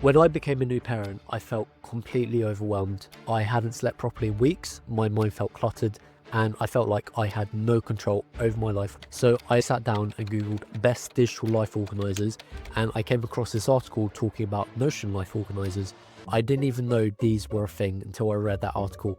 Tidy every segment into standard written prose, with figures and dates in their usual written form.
When I became a new parent, I felt completely overwhelmed. I hadn't slept properly in weeks, my mind felt cluttered, and I felt like I had no control over my life. So I sat down and Googled best digital life organizers, and I came across this article talking about Notion life organizers. I didn't even know these were a thing until I read that article.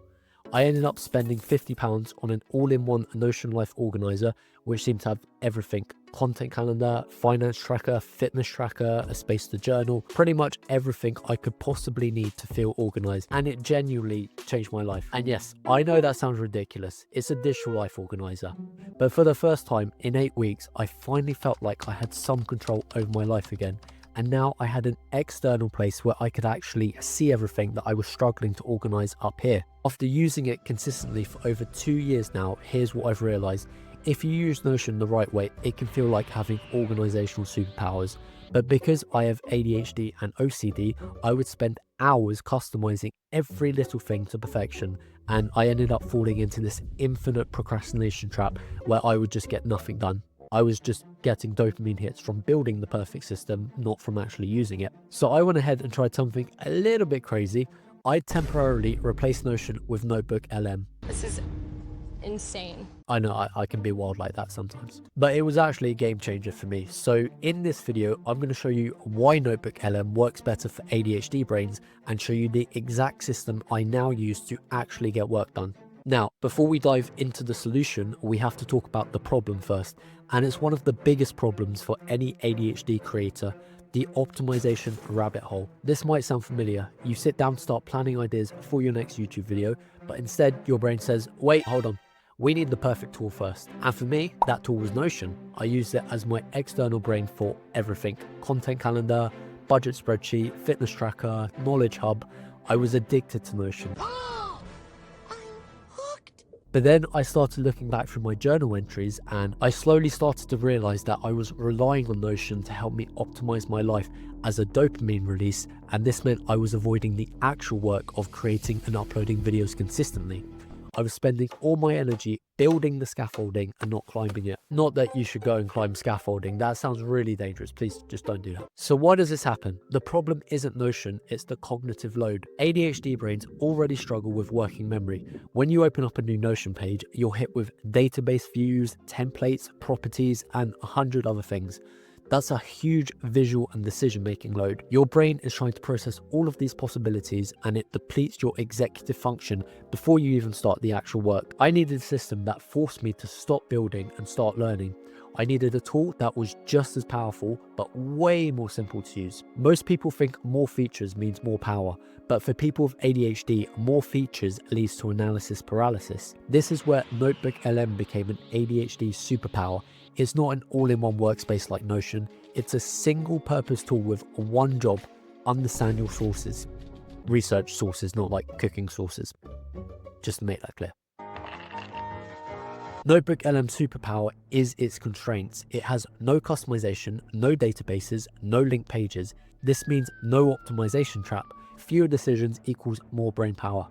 I ended up spending £50 on an all-in-one Notion life organizer, which seemed to have everything: content calendar, finance tracker, fitness tracker, a space to journal, pretty much everything I could possibly need to feel organized, and it genuinely changed my life. And yes, I know that sounds ridiculous, it's a digital life organizer, but for the first time in 8 weeks, I finally felt like I had some control over my life again. And now I had an external place where I could actually see everything that I was struggling to organize up here. After using it consistently for over 2 years now, here's what I've realized. If you use Notion the right way, it can feel like having organizational superpowers. But because I have ADHD and OCD, I would spend hours customizing every little thing to perfection, and I ended up falling into this infinite procrastination trap where I would just get nothing done. I was just getting dopamine hits from building the perfect system, not from actually using it. So I went ahead and tried something a little bit crazy. I temporarily replaced Notion with NotebookLM. This is insane. I know I can be wild like that sometimes, but it was actually a game changer for me. So in this video, I'm going to show you why NotebookLM works better for ADHD brains and show you the exact system I now use to actually get work done. Now, before we dive into the solution, we have to talk about the problem first, and it's one of the biggest problems for any ADHD creator: the optimization rabbit hole. This might sound familiar. You sit down to start planning ideas for your next YouTube video, but instead your brain says, wait, hold on, we need the perfect tool first. And for me, that tool was Notion. I used it as my external brain for everything: content calendar, budget spreadsheet, fitness tracker, knowledge hub. I was addicted to Notion. But then I started looking back through my journal entries, and I slowly started to realize that I was relying on Notion to help me optimize my life as a dopamine release, and this meant I was avoiding the actual work of creating and uploading videos consistently. I was spending all my energy building the scaffolding and not climbing it. Not that you should go and climb scaffolding, that sounds really dangerous, please just don't do that. So why does this happen? The problem isn't Notion, it's the cognitive load. ADHD brains already struggle with working memory. When you open up a new Notion page, you're hit with database views, templates, properties, and 100 other things. That's a huge visual and decision-making load. Your brain is trying to process all of these possibilities, and it depletes your executive function before you even start the actual work. I needed a system that forced me to stop building and start learning. I needed a tool that was just as powerful, but way more simple to use. Most people think more features means more power, but for people with ADHD, more features leads to analysis paralysis. This is where NotebookLM became an ADHD superpower. It's not an all-in-one workspace like Notion. It's a single-purpose tool with one job: understand your sources. Research sources, not like cooking sources. Just to make that clear. NotebookLM superpower is its constraints. It has no customization, no databases, no link pages. This means no optimization trap. Fewer decisions equals more brain power.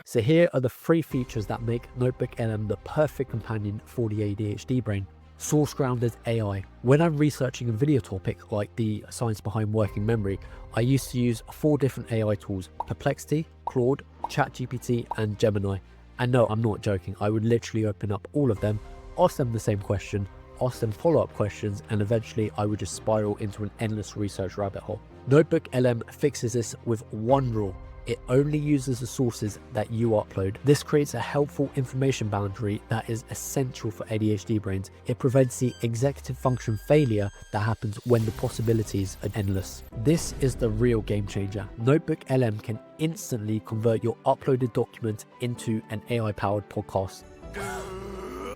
So here are the 3 features that make NotebookLM the perfect companion for the ADHD brain. Source-grounded AI. When I'm researching a video topic like the science behind working memory, I used to use 4 different AI tools: Perplexity, Claude, ChatGPT, and Gemini. And no, I'm not joking, I would literally open up all of them, ask them the same question, ask them follow-up questions, and eventually I would just spiral into an endless research rabbit hole. NotebookLM fixes this with one rule: it only uses the sources that you upload. This creates a helpful information boundary that is essential for ADHD brains. It prevents the executive function failure that happens when the possibilities are endless. This is the real game changer. NotebookLM can instantly convert your uploaded document into an AI-powered podcast.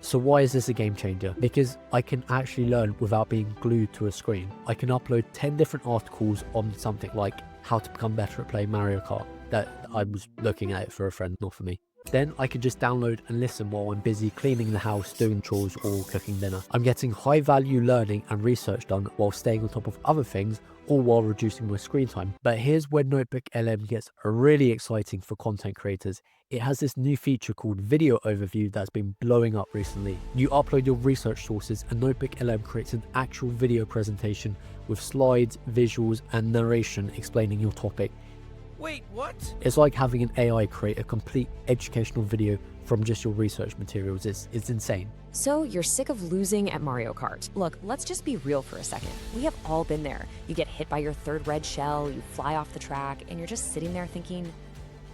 So why is this a game changer? Because I can actually learn without being glued to a screen. I can upload 10 different articles on something like how to become better at playing Mario Kart. That I was looking at it for a friend, not for me. Then I could just download and listen while I'm busy cleaning the house, doing chores, or cooking dinner. I'm getting high value learning and research done while staying on top of other things, all while reducing my screen time. But here's where NotebookLM gets really exciting for content creators. It has this new feature called Video Overview that's been blowing up recently. You upload your research sources and NotebookLM creates an actual video presentation with slides, visuals, and narration explaining your topic. Wait, what? It's like having an AI create a complete educational video from just your research materials. It's insane. So you're sick of losing at Mario Kart. Look, let's just be real for a second. We have all been there. You get hit by your third red shell, you fly off the track, and you're just sitting there thinking,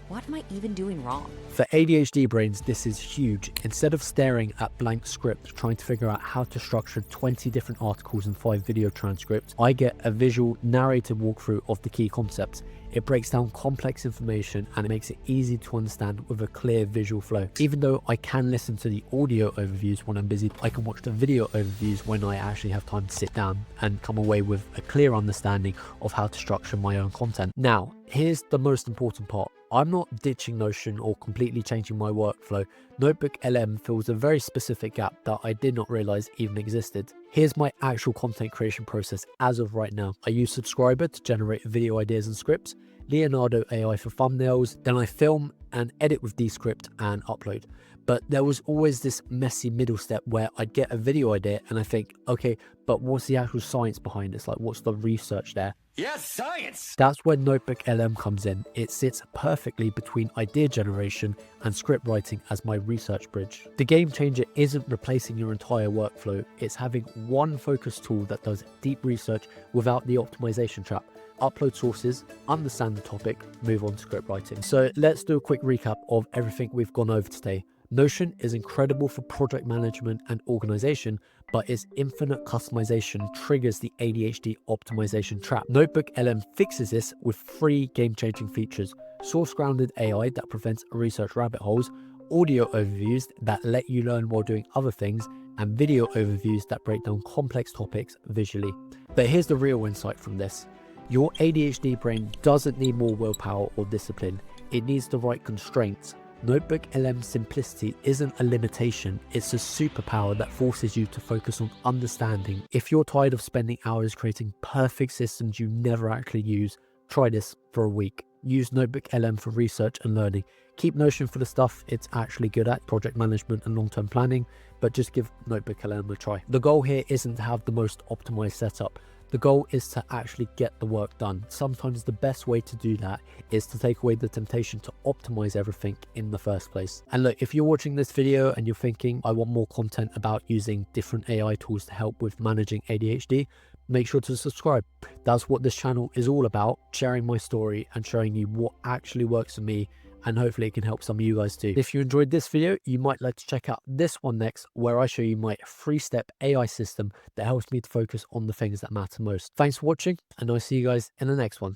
what am I even doing wrong? For ADHD brains, this is huge. Instead of staring at blank script trying to figure out how to structure 20 different articles and 5 video transcripts, I get a visual narrated walkthrough of the key concepts. It breaks down complex information and it makes it easy to understand with a clear visual flow. Even though I can listen to the audio overviews when I'm busy, I can watch the video overviews when I actually have time to sit down and come away with a clear understanding of how to structure my own content. Now, here's the most important part. I'm not ditching Notion or completely changing my workflow. NotebookLM fills a very specific gap that I did not realize even existed. Here's my actual content creation process as of right now. I use Subscriber to generate video ideas and scripts, Leonardo AI for thumbnails, then I film and edit with Descript and upload. But there was always this messy middle step where I'd get a video idea and I think, okay, but what's the actual science behind this? Like, what's the research there? Yes, science! That's where NotebookLM comes in. It sits perfectly between idea generation and script writing as my research bridge. The game changer isn't replacing your entire workflow. It's having one focused tool that does deep research without the optimization trap. Upload sources, understand the topic, move on to script writing. So let's do a quick recap of everything we've gone over today. Notion is incredible for project management and organization, but its infinite customization triggers the ADHD optimization trap. NotebookLM fixes this with 3 game-changing features: source-grounded AI that prevents research rabbit holes, audio overviews that let you learn while doing other things, and video overviews that break down complex topics visually. But here's the real insight from this. Your ADHD brain doesn't need more willpower or discipline. It needs the right constraints. NotebookLM's simplicity isn't a limitation, it's a superpower that forces you to focus on understanding. If you're tired of spending hours creating perfect systems you never actually use, try this for a week. Use NotebookLM for research and learning. Keep Notion for the stuff it's actually good at, project management and long-term planning, but just give NotebookLM a try. The goal here isn't to have the most optimized setup. The goal is to actually get the work done. Sometimes the best way to do that is to take away the temptation to optimize everything in the first place. And look, if you're watching this video and you're thinking, I want more content about using different AI tools to help with managing ADHD, make sure to subscribe. That's what this channel is all about, sharing my story and showing you what actually works for me, and hopefully it can help some of you guys too. If you enjoyed this video, you might like to check out this one next, where I show you my 3-step AI system that helps me to focus on the things that matter most. Thanks for watching, and I'll see you guys in the next one.